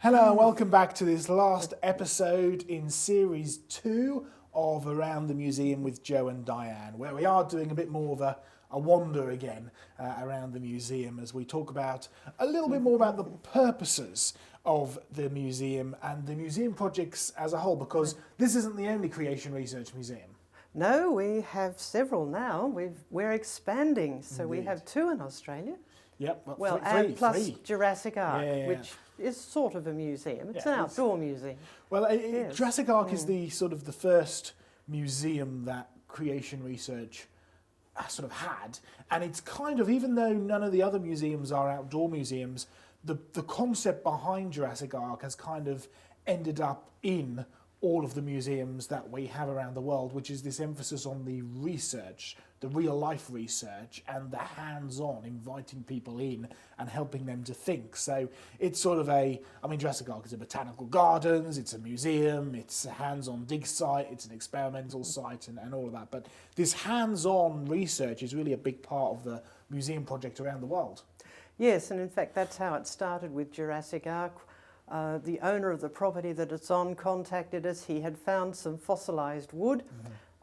Hello and welcome back to this last episode in Series 2 of Around the Museum with Joe and Diane, where we are doing a bit more of a wander again around the museum as we talk about a little bit more about the purposes of the museum and the museum projects as a whole, because this isn't the only creation research museum. No, we have several now. We're expanding, so Indeed. we have 2 in Australia. Yep, Well, three, and plus three. Jurassic Ark, Yeah. which is sort of a museum. It's Yeah, an it's- outdoor museum. Well, Yes. Jurassic Ark is the sort of the first museum that creation research sort of had, and it's kind of, even though none of the other museums are outdoor museums, the concept behind Jurassic Ark has kind of ended up in all of the museums that we have around the world, which is this emphasis on the research, the real life research, and the hands-on, inviting people in and helping them to think. So it's sort of Jurassic Ark is a botanical gardens, it's a museum, it's a hands-on dig site, it's an experimental site, and all of that. But this hands-on research is really a big part of the museum project around the world. Yes, and in fact that's how it started with Jurassic Ark. The owner of the property that it's on contacted us. He had found some fossilised wood,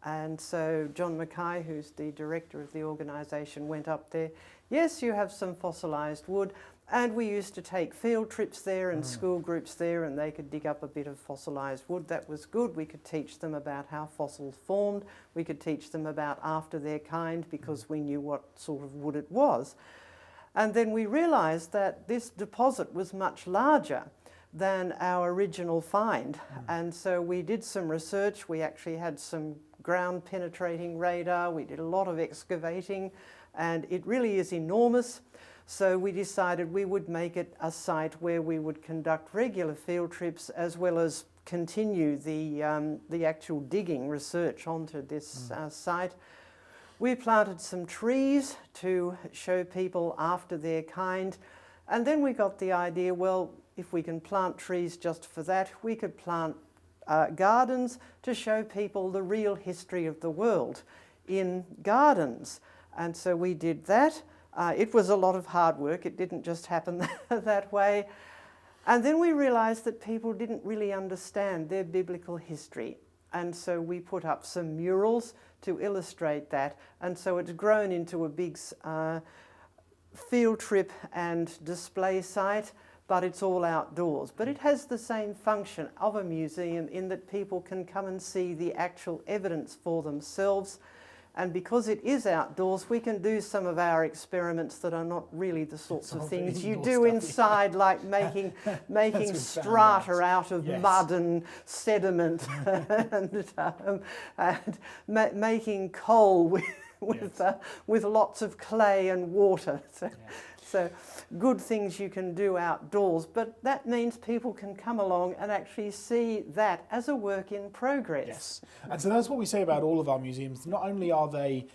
and so John Mackay, who's the director of the organisation, went up there. Yes, you have some fossilised wood, and we used to take field trips there and school groups there, and they could dig up a bit of fossilised wood. That was good. We could teach them about how fossils formed. We could teach them about after their kind, because we knew what sort of wood it was. And then we realised that this deposit was much larger than our original find. And so we did some research. We actually had some ground penetrating radar. We did a lot of excavating, and it really is enormous. So we decided we would make it a site where we would conduct regular field trips as well as continue the actual digging research onto this site. We planted some trees to show people after their kind, and then we got the idea, well, if we can plant trees just for that, we could plant gardens to show people the real history of the world in gardens. And so we did that. It was a lot of hard work. It didn't just happen that way. And then we realised that people didn't really understand their biblical history. And so we put up some murals to illustrate that. And so it's grown into a big field trip and display site, but it's all outdoors. But it has the same function of a museum in that people can come and see the actual evidence for themselves. And because it is outdoors, we can do some of our experiments that are not really the sorts of things you do inside, like making strata out of mud and sediment and making coal with lots of clay and water. So good things you can do outdoors, but that means people can come along and actually see that as a work in progress. Yes, and so that's what we say about all of our museums. Not only are they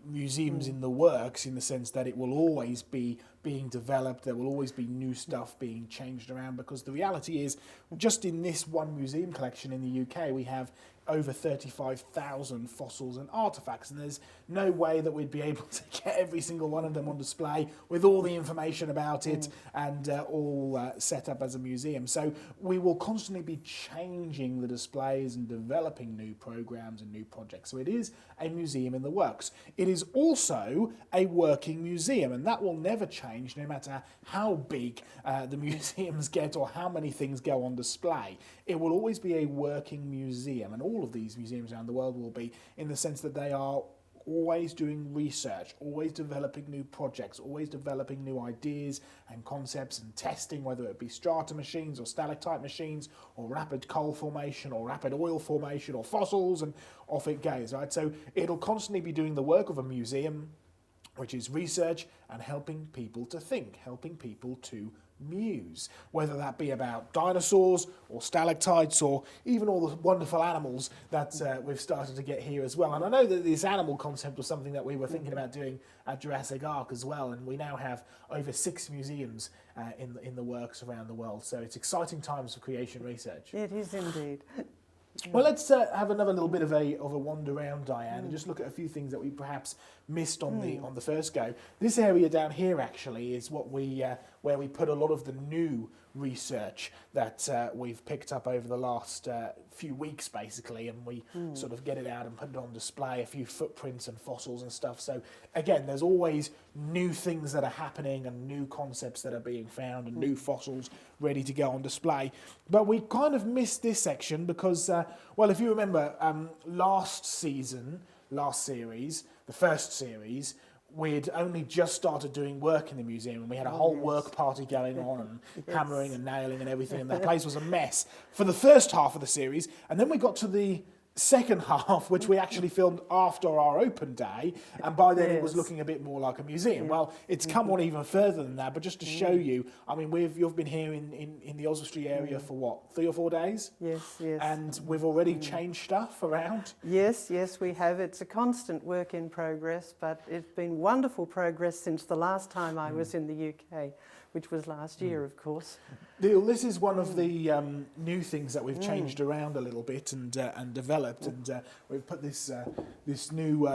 museums in the works, in the sense that it will always be being developed, there will always be new stuff being changed around, because the reality is, just in this one museum collection in the UK, we have over 35,000 fossils and artefacts, and there's no way that we'd be able to get every single one of them on display with all the information about it and all set up as a museum. So we will constantly be changing the displays and developing new programs and new projects. So it is a museum in the works. It is also a working museum, and that will never change no matter how big the museums get or how many things go on display. It will always be a working museum, and all of these museums around the world will be, in the sense that they are always doing research, always developing new projects, always developing new ideas and concepts and testing, whether it be strata machines or stalactite machines or rapid coal formation or rapid oil formation or fossils, and off it goes, right? So it'll constantly be doing the work of a museum, which is research and helping people to think, helping people to muse, whether that be about dinosaurs or stalactites or even all the wonderful animals that we've started to get here as well. And I know that this animal concept was something that we were thinking about doing at Jurassic Ark as well, and we now have over 6 museums in the works around the world. So it's exciting times for creation research. It is indeed. Well, let's have another little bit of a wander around, Diane, and just look at a few things that we perhaps missed on the first go. This area down here actually is what we where we put a lot of the new research that we've picked up over the last few weeks, basically, and we sort of get it out and put it on display, a few footprints and fossils and stuff. So again, there's always new things that are happening and new concepts that are being found and new fossils ready to go on display. But we kind of missed this section because, well, if you remember, last series, the first series, we'd only just started doing work in the museum, and we had a whole work party going on and hammering and nailing and everything, and the place was a mess for the first half of the series. And then we got to the second half, which we actually filmed after our open day, and by then it was looking a bit more like a museum. Well, it's come on even further than that, but just to show you, I mean, you've been here in the Oswestry area for what, 3 or 4 days? Yes. And we've already changed stuff around? Yes, we have. It's a constant work in progress, but it's been wonderful progress since the last time I was in the UK, which was last year, of course. Neil, this is one of the new things that we've changed around a little bit and developed, and we've put this new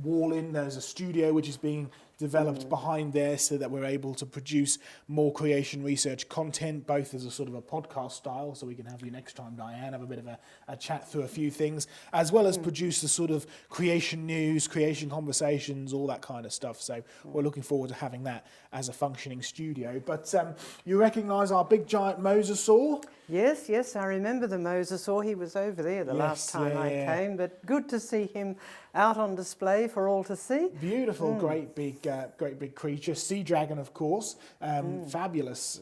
wall in. There's a studio which is being developed behind there so that we're able to produce more creation research content, both as a sort of a podcast style, so we can have you next time, Diane, have a bit of a chat through a few things, as well as produce the sort of creation news, creation conversations, all that kind of stuff. So we're looking forward to having that as a functioning studio. But you recognise our big giant mosasaur? Yes, I remember the mosasaur. He was over there the last time I came, but good to see him out on display for all to see. Beautiful, great big creature. Sea dragon, of course. Fabulous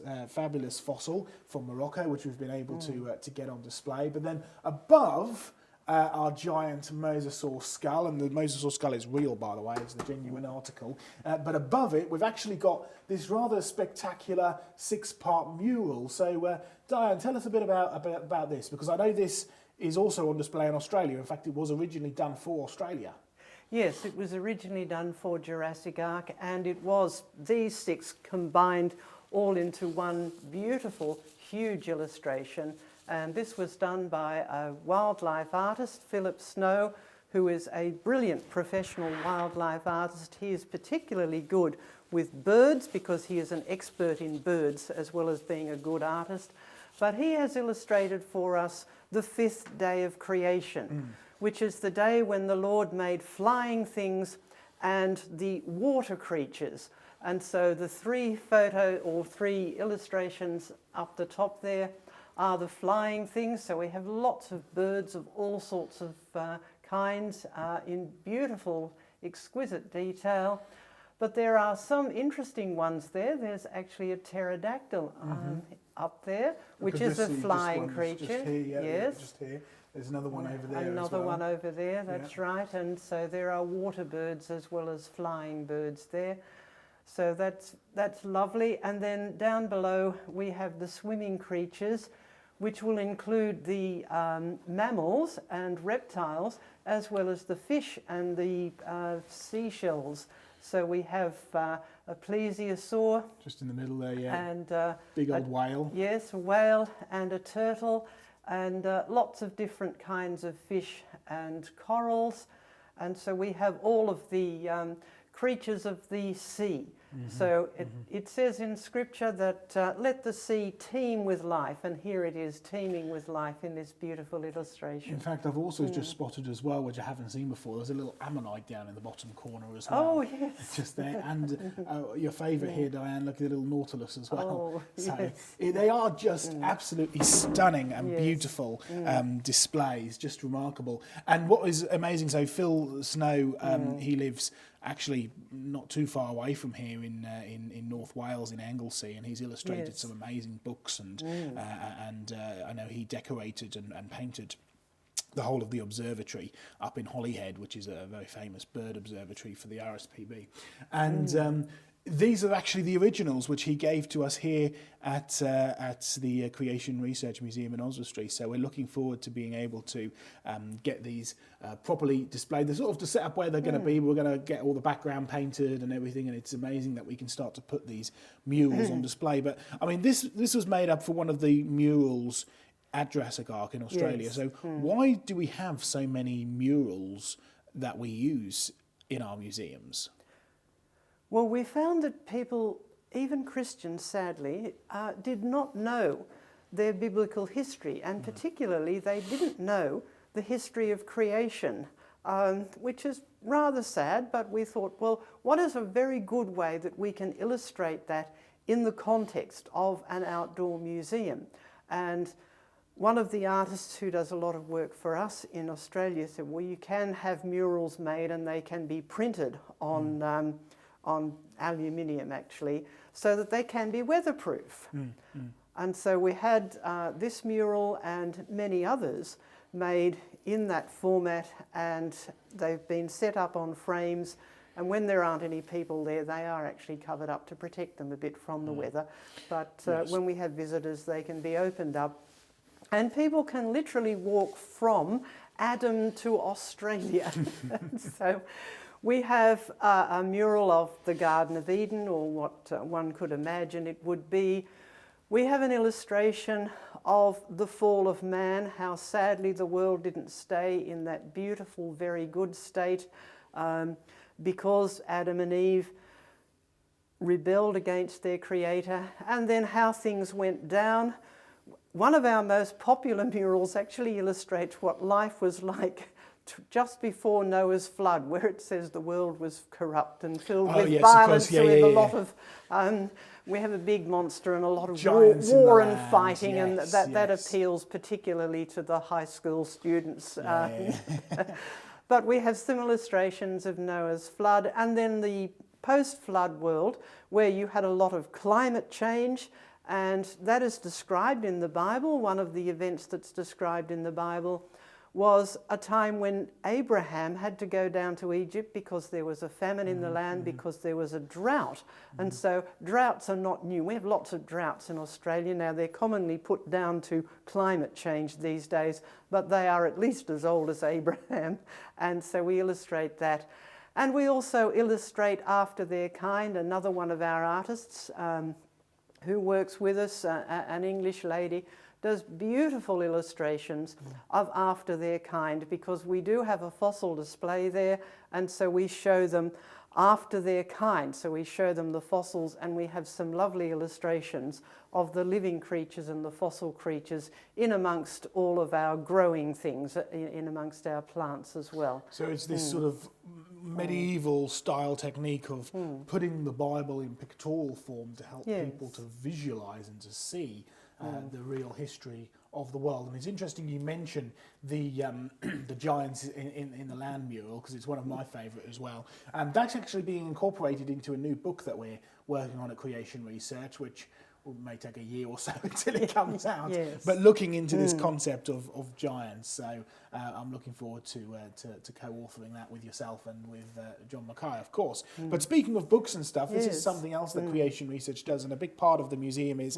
fossil from Morocco, which we've been able to get on display. But then above our giant mosasaur skull, and the mosasaur skull is real, by the way, it's the genuine article, but above it we've actually got this rather spectacular 6-part mural. So Diane, tell us a bit about this, because I know this is also on display in Australia. In fact, it was originally done for Australia. Yes, it was originally done for Jurassic Ark, and it was these 6 combined all into one beautiful, huge illustration. And this was done by a wildlife artist, Philip Snow, who is a brilliant professional wildlife artist. He is particularly good with birds because he is an expert in birds as well as being a good artist. But he has illustrated for us the 5th day of creation, which is the day when the Lord made flying things and the water creatures. And so the 3 illustrations up the top there are the flying things. So we have lots of birds of all sorts of kinds in beautiful, exquisite detail. But there are some interesting ones there. There's actually a pterodactyl up there, which is a flying creature. Just here, yes. Just here. There's another one over there. Another one over there, that's right. And so there are water birds as well as flying birds there. So that's lovely. And then down below we have the swimming creatures, which will include the mammals and reptiles, as well as the fish and the seashells. So we have a plesiosaur. Just in the middle there, yeah. And big old whale. Yes, a whale and a turtle, and lots of different kinds of fish and corals. And so we have all of the creatures of the sea. So it says in Scripture that let the sea teem with life, and here it is teeming with life in this beautiful illustration. In fact, I've also just spotted as well, which I haven't seen before, there's a little ammonite down in the bottom corner as well. Oh, yes. Just there. And your favourite here, Diane, look at the little nautilus as well. Oh, so yes. They are just absolutely stunning and beautiful displays, just remarkable. And what is amazing, so Phil Snow, he lives actually not too far away from here in North Wales, in Anglesey, and he's illustrated some amazing books, and I know he decorated and painted the whole of the observatory up in Holyhead, which is a very famous bird observatory for the RSPB. And these are actually the originals which he gave to us here at the Creation Research Museum in Oswestry. So we're looking forward to being able to get these properly displayed. They're sort of to set up where they're going to be. We're going to get all the background painted and everything, and it's amazing that we can start to put these murals on display. But I mean, this was made up for one of the murals at Jurassic Ark in Australia. Yes. So why do we have so many murals that we use in our museums? Well, we found that people even Christians, sadly, did not know their biblical history, and particularly they didn't know the history of creation, which is rather sad, but we thought, well, what is a very good way that we can illustrate that in the context of an outdoor museum? And one of the artists who does a lot of work for us in Australia said, well, you can have murals made and they can be printed on aluminium, actually, so that they can be weatherproof. And so we had this mural and many others made in that format, and they've been set up on frames, and when there aren't any people there, they are actually covered up to protect them a bit from the weather. But when we have visitors, they can be opened up, and people can literally walk from Adam to Australia. So we have a mural of the Garden of Eden, or what one could imagine it would be. We have an illustration of the fall of man, how sadly the world didn't stay in that beautiful, very good state, because Adam and Eve rebelled against their Creator, and then how things went down. One of our most popular murals actually illustrates what life was like just before Noah's flood, where it says the world was corrupt and filled with violence, with a lot of... we have a big monster and a lot of war and fighting, and that appeals particularly to the high school students. But we have some illustrations of Noah's flood, and then the post-flood world, where you had a lot of climate change, and that is described in the Bible. One of the events that's described in the Bible was a time when Abraham had to go down to Egypt because there was a famine in the land, because there was a drought. And so droughts are not new. We have lots of droughts in Australia now. They're commonly put down to climate change these days, but they are at least as old as Abraham. And so we illustrate that. And we also illustrate After Their Kind, another one of our artists who works with us, an English lady, does beautiful illustrations of After Their Kind, because we do have a fossil display there, and so we show them after their kind. So we show them the fossils, and we have some lovely illustrations of the living creatures and the fossil creatures in amongst all of our growing things, in amongst our plants as well. So it's this sort of medieval style technique of putting the Bible in pictorial form to help people to visualize and to see the real history of the world. And it's interesting you mention the giants in the land mural, because it's one of my favourite as well. And that's actually being incorporated into a new book that we're working on at Creation Research, which may take a year or so until it comes out. But looking into this concept of giants. So I'm looking forward to co-authoring that with yourself and with John Mackay, of course. But speaking of books and stuff, this is something else that Creation Research does, and a big part of the museum is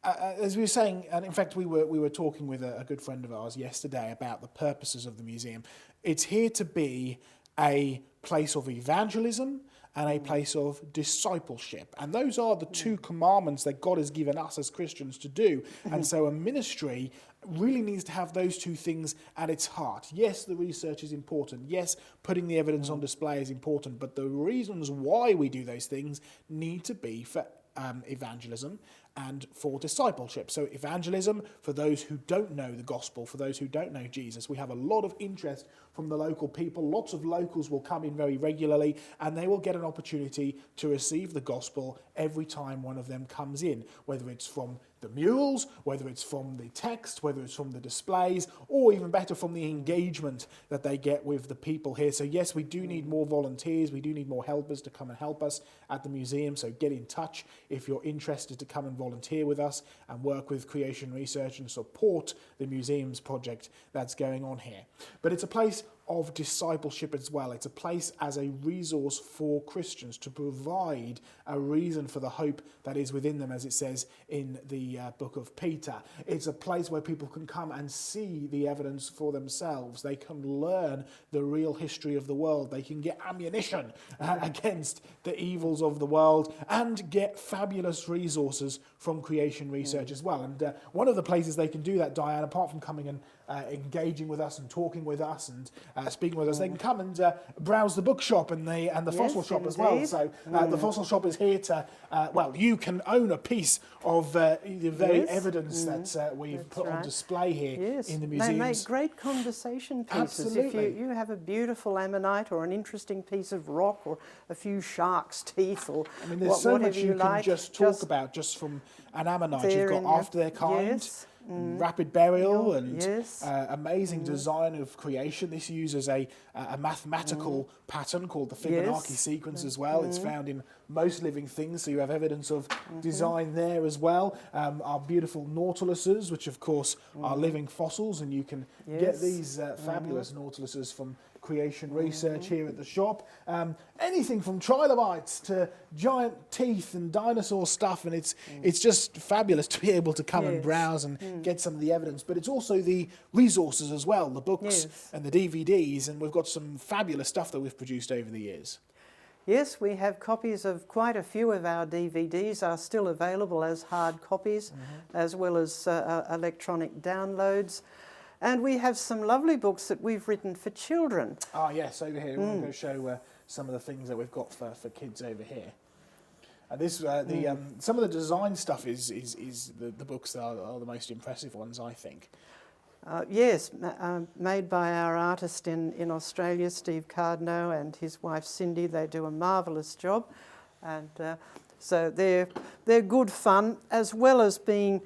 as we were saying, and in fact we were talking with a good friend of ours yesterday about the purposes of the museum. It's here to be a place of evangelism and a place of discipleship. And those are the two commandments that God has given us as Christians to do. And so a ministry really needs to have those two things at its heart. Yes, the research is important. Yes, putting the evidence on display is important. But the reasons why we do those things need to be for evangelism and for discipleship. So evangelism for those who don't know the gospel, for those who don't know Jesus. We have a lot of interest from the local people. Lots of locals will come in very regularly, and they will get an opportunity to receive the gospel every time one of them comes in, whether it's from the murals, whether it's from the text, whether it's from the displays, or even better from the engagement that they get with the people here. So yes, we do need more volunteers, we do need more helpers to come and help us at the museum, so get in touch if you're interested to come and volunteer with us and work with Creation Research and support the museum's project that's going on here. But it's a place of discipleship as well. It's a place as a resource for Christians to provide a reason for the hope that is within them, as it says in the book of Peter. It's a place where people can come and see the evidence for themselves. They can learn the real history of the world. They can get ammunition against the evils of the world and get fabulous resources from Creation Research as well. And one of the places they can do that, Diane, apart from coming and engaging with us and talking with us and speaking with us, they can come and browse the bookshop and the fossil shop as well. So the fossil shop is here to, you can own a piece of the very evidence that we've put on display here in the museums. They make great conversation pieces. Absolutely. If you have a beautiful ammonite or an interesting piece of rock or a few shark's teeth or there's so much you can like, just talk about just from an ammonite. You've got after their kind, rapid burial, and amazing design of creation. This uses a mathematical pattern called the Fibonacci sequence as well. It's found in most living things, so you have evidence of design there as well. Our beautiful nautiluses, which of course are living fossils, and you can get these fabulous nautiluses from creation research here at the shop. Anything from trilobites to giant teeth and dinosaur stuff, and it's just fabulous to be able to come and browse and get some of the evidence. But it's also the resources as well, the books and the DVDs, and we've got some fabulous stuff that we've produced over the years. Yes, we have copies of quite a few of our DVDs are still available as hard copies, as well as electronic downloads. And we have some lovely books that we've written for children. Ah, yes, over here. We're going to show some of the things that we've got for kids over here. And this, some of the design stuff is the books that are the most impressive ones, I think. Made by our artist in Australia, Steve Cardno, and his wife Cindy. They do a marvellous job. And so they're good fun, as well as being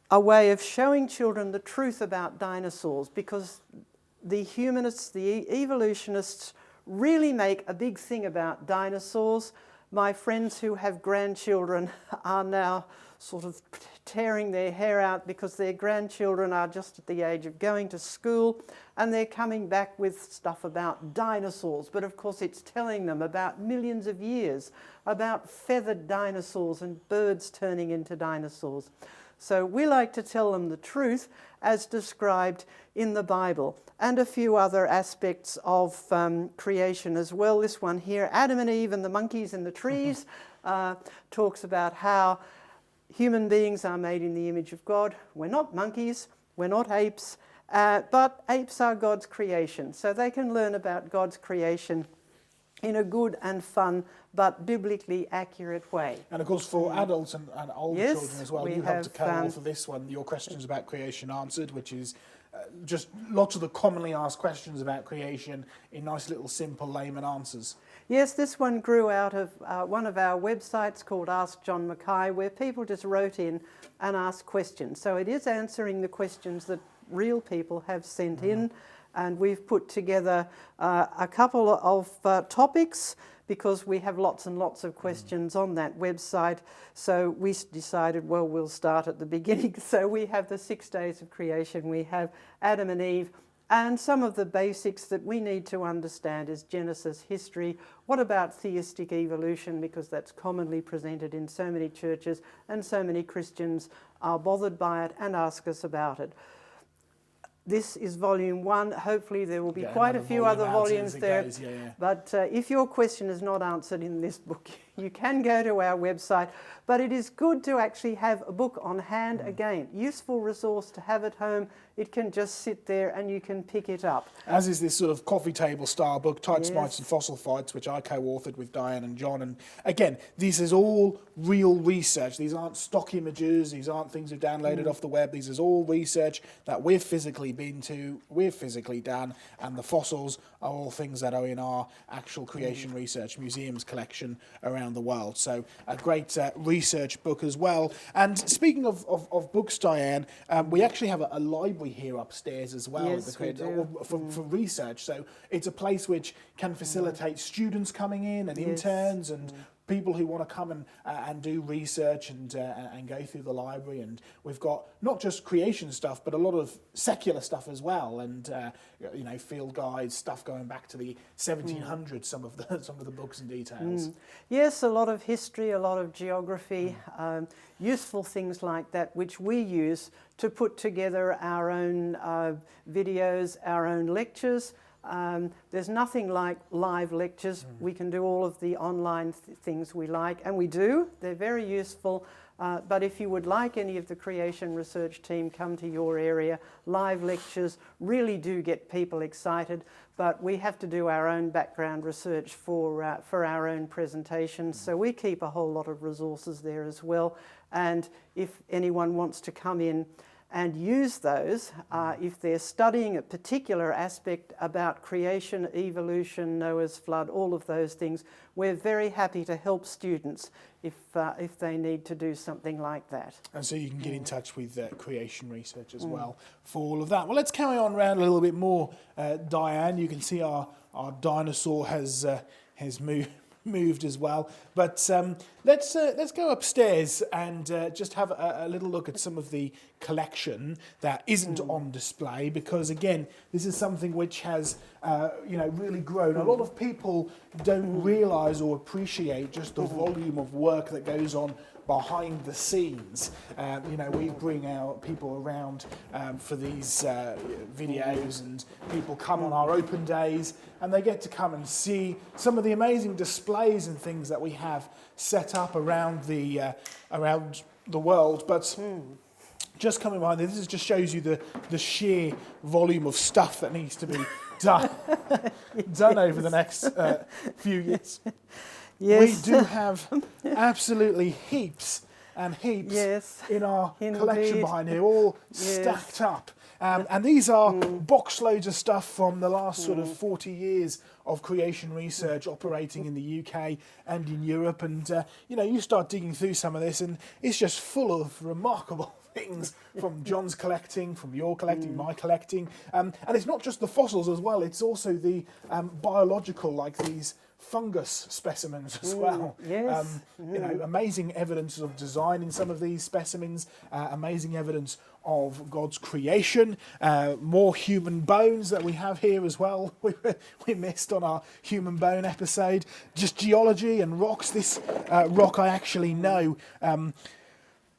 a way of showing children the truth about dinosaurs, because the humanists, the evolutionists, really make a big thing about dinosaurs. My friends who have grandchildren are now sort of tearing their hair out because their grandchildren are just at the age of going to school, and they're coming back with stuff about dinosaurs. But of course it's telling them about millions of years, about feathered dinosaurs and birds turning into dinosaurs. So we like to tell them the truth as described in the Bible, and a few other aspects of creation as well. This one here, Adam and Eve and the monkeys in the trees, talks about how human beings are made in the image of God. We're not monkeys, we're not apes, but apes are God's creation. So they can learn about God's creation in a good and fun but biblically accurate way. And of course for adults and older children as well, you have to co-author this one, Your Questions About Creation Answered, which is just lots of the commonly asked questions about creation in nice little simple layman answers. Yes, this one grew out of one of our websites called Ask John Mackay, where people just wrote in and asked questions. So it is answering the questions that real people have sent in. And we've put together a couple of topics, because we have lots and lots of questions on that website. So we decided, well, we'll start at the beginning. So we have the 6 days of creation, we have Adam and Eve, and some of the basics that we need to understand is Genesis history. What about theistic evolution? Because that's commonly presented in so many churches, and so many Christians are bothered by it and ask us about it. This is volume 1. Hopefully there will be quite a few other volumes there. But if your question is not answered in this book, you can go to our website. But it is good to actually have a book on hand again. Useful resource to have at home. It can just sit there and you can pick it up. As is this sort of coffee table style book, Tites, Mites and Fossil Fights, which I co-authored with Diane and John. And again, this is all real research. These aren't stock images. These aren't things we've downloaded off the web. This is all research that we've physically been to, we've physically done, and the fossils are all things that are in our actual creation research museums collection around the world. So a great research book as well. And speaking of books, Diane, we actually have a library here upstairs as well, yes, we do. for research. So it's a place which can facilitate students coming in and interns and people who want to come and do research and go through the library. And we've got not just creation stuff, but a lot of secular stuff as well, and field guides, stuff going back to the 1700s. Some of the books and details. Yes, a lot of history, a lot of geography, useful things like that, which we use to put together our own videos, our own lectures. There's nothing like live lectures. We can do all of the online things we like, and we do. They're very useful, But if you would like any of the creation research team come to your area, live lectures really do get people excited, but we have to do our own background research for our own presentations. So we keep a whole lot of resources there as well. And if anyone wants to come in and use those, if they're studying a particular aspect about creation, evolution, Noah's flood, all of those things, we're very happy to help students if they need to do something like that. And so you can get in touch with creation research as well for all of that. Well, let's carry on around a little bit more, Diane. You can see our dinosaur has moved as well. But let's go upstairs and just have a little look at some of the collection that isn't on display, because again, this is something which has really grown. A lot of people don't realise or appreciate just the volume of work that goes on behind the scenes. We bring our people around for these videos, and people come on our open days and they get to come and see some of the amazing displays and things that we have set up around the world. But just coming behind this just shows you the sheer volume of stuff that needs to be done over the next few years. Yes. We do have absolutely heaps and heaps in our collection behind here, all stacked up. And these are box loads of stuff from the last sort of 40 years of creation research operating in the UK and in Europe. And, you start digging through some of this and it's just full of remarkable things from John's collecting, from your collecting, my collecting. And it's not just the fossils as well, it's also the biological, like these fungus specimens as well. Yes. Amazing evidence of design in some of these specimens, amazing evidence of God's creation, more human bones that we have here as well. We missed on our human bone episode. Just geology and rocks. This rock I actually know.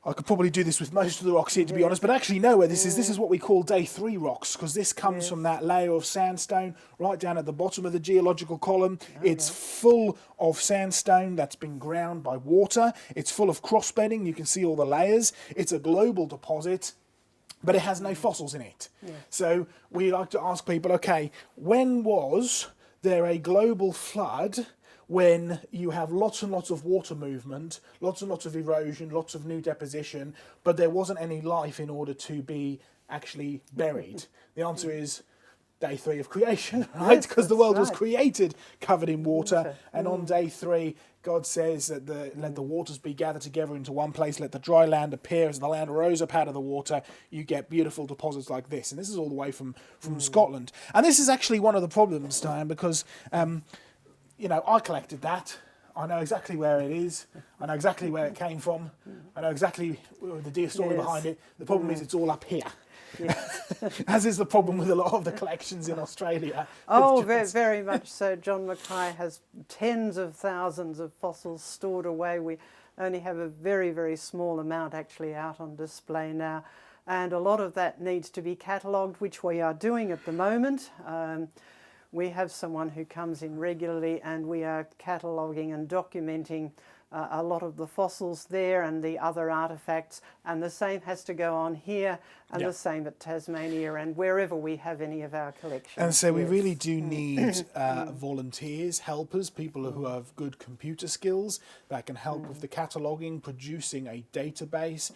I could probably do this with most of the rocks here, to be honest, but I actually know where this is. This is what we call day 3 rocks, because this comes from that layer of sandstone right down at the bottom of the geological column. It's full of sandstone that's been ground by water. It's full of cross-bedding. You can see all the layers. It's a global deposit, but it has no fossils in it. So we like to ask people, okay, when was there a global flood when you have lots and lots of water movement, lots and lots of erosion, lots of new deposition, but there wasn't any life in order to be actually buried? The answer is day 3 of creation, right? Because the world was created covered in water, and on day 3, God says that let the waters be gathered together into one place, let the dry land appear. As the land rose up out of the water, you get beautiful deposits like this. And this is all the way from Scotland. And this is actually one of the problems, Diane, because I collected that. I know exactly where it is. I know exactly where it came from. I know exactly the dear story behind it. The problem is it's all up here. Yes. As is the problem with a lot of the collections in Australia. Oh, very, very much so. John Mackay has tens of thousands of fossils stored away. We only have a very, very small amount actually out on display now. And a lot of that needs to be catalogued, which we are doing at the moment. We have someone who comes in regularly and we are cataloguing and documenting a lot of the fossils there and the other artefacts, and the same has to go on here and the same at Tasmania and wherever we have any of our collections. And so we really do need volunteers, helpers, people who have good computer skills that can help with the cataloguing, producing a database.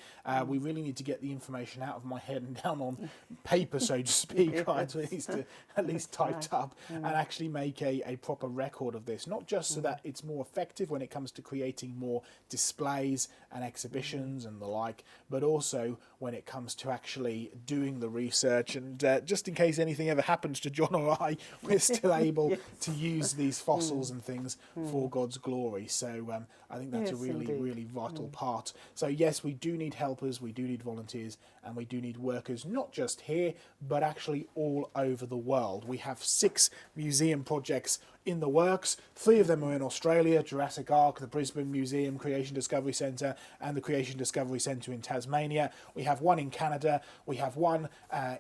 We really need to get the information out of my head and down on paper, so to speak, right? So it needs to at least typed up and actually make a proper record of this, not just so that it's more effective when it comes to creating more displays and exhibitions and the like, but also when it comes to actually doing the research. And just in case anything ever happens to John or I, we're still able to use these fossils and things for God's glory. So I think that's a really, really vital part. So yes, we do need helpers, we do need volunteers, and we do need workers, not just here, but actually all over the world. We have 6 museum projects in the works. 3 of them are in Australia: Jurassic Ark, the Brisbane Museum Creation Discovery Centre, and the Creation Discovery Centre in Tasmania. We have 1 in Canada. We have 1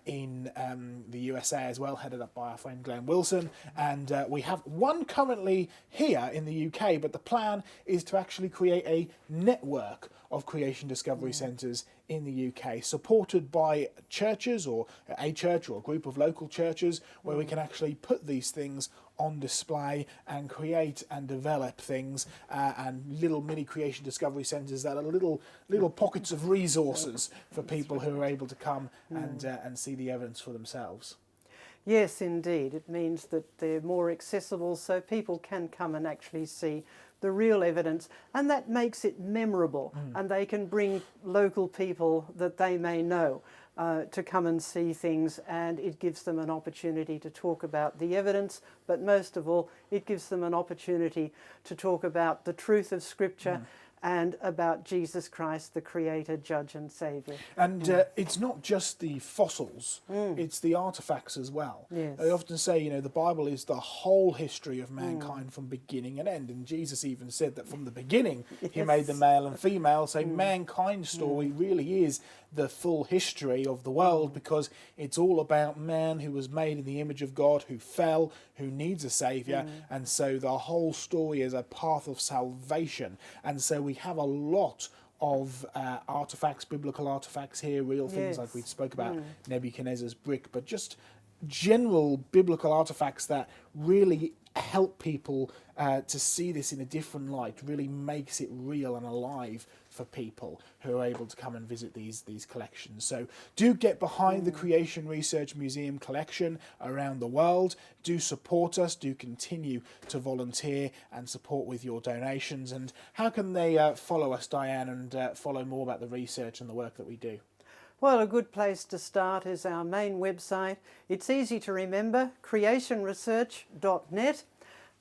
in the USA as well, headed up by our friend Glenn Wilson. And we have 1 currently here in the UK, but the plan is to actually create a network of creation discovery centres in the UK, supported by churches or a church or a group of local churches, where we can actually put these things on display and create and develop things and little mini creation discovery centres that are little pockets of resources for people who are able to come and see the evidence for themselves. Yes, indeed. It means that they're more accessible, so people can come and actually see the real evidence, and that makes it memorable, and they can bring local people that they may know to come and see things, and it gives them an opportunity to talk about the evidence, but most of all, it gives them an opportunity to talk about the truth of Scripture and about Jesus Christ, the Creator, Judge and Saviour. And it's not just the fossils, it's the artefacts as well. Yes. I often say, the Bible is the whole history of mankind from beginning and end. And Jesus even said that from the beginning, he made the male and female. So mankind's story really is the full history of the world, because it's all about man who was made in the image of God, who fell, who needs a saviour, and so the whole story is a path of salvation. And so we have a lot of artefacts, biblical artefacts here, real things like we spoke about Nebuchadnezzar's brick, but just general biblical artefacts that really help people to see this in a different light, really makes it real and alive for people who are able to come and visit these collections. So do get behind the Creation Research Museum collection around the world. Do support us. Do continue to volunteer and support with your donations. And how can they follow us, Diane, and follow more about the research and the work that we do? Well, a good place to start is our main website. It's easy to remember, creationresearch.net.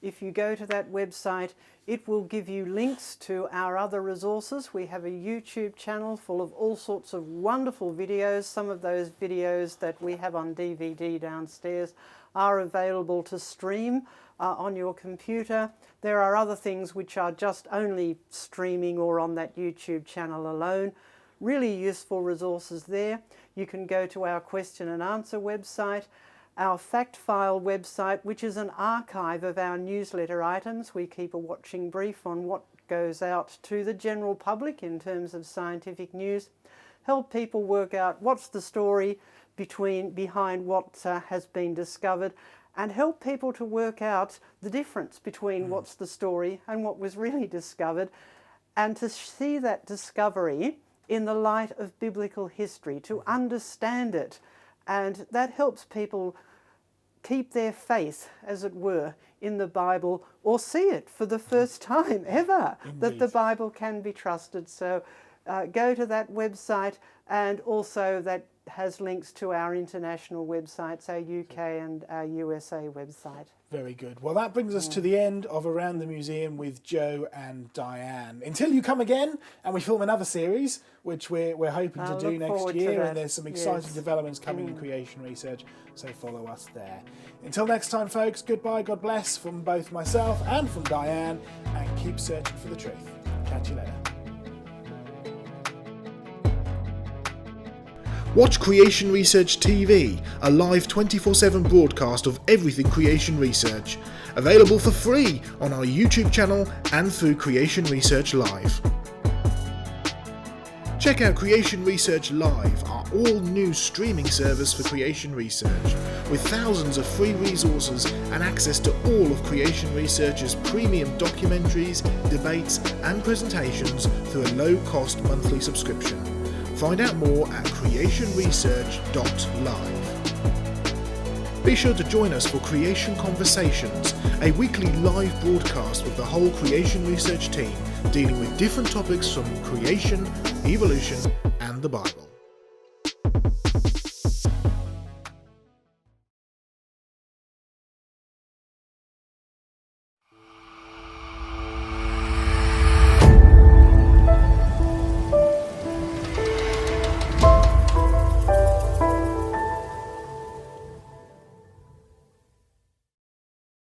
If you go to that website, it will give you links to our other resources. We have a YouTube channel full of all sorts of wonderful videos. Some of those videos that we have on DVD downstairs are available to stream on your computer. There are other things which are just only streaming or on that YouTube channel alone. Really useful resources there. You can go to our question and answer website, our fact file website, which is an archive of our newsletter items. We keep a watching brief on what goes out to the general public in terms of scientific news. Help people work out what's the story behind what has been discovered, and help people to work out the difference between what's the story and what was really discovered, and to see that discovery in the light of biblical history, to understand it. And that helps people keep their faith, as it were, in the Bible, or see it for the first time ever, that the Bible can be trusted. So go to that website, and also that has links to our international websites, our UK and our USA website. Very good. Well, that brings us to the end of Around the Museum with Joe and Diane. Until you come again and we film another series, which we're hoping to do next year, and there's some exciting developments coming in creation research, so follow us there. Until next time, folks, goodbye, God bless from both myself and from Diane, and keep searching for the truth. Catch you later. Watch Creation Research TV, a live 24/7 broadcast of everything creation research. Available for free on our YouTube channel and through Creation Research Live. Check out Creation Research Live, our all-new streaming service for creation research, with thousands of free resources and access to all of Creation Research's premium documentaries, debates and presentations through a low-cost monthly subscription. Find out more at creationresearch.live. Be sure to join us for Creation Conversations, a weekly live broadcast with the whole Creation Research team, dealing with different topics from creation, evolution and the Bible.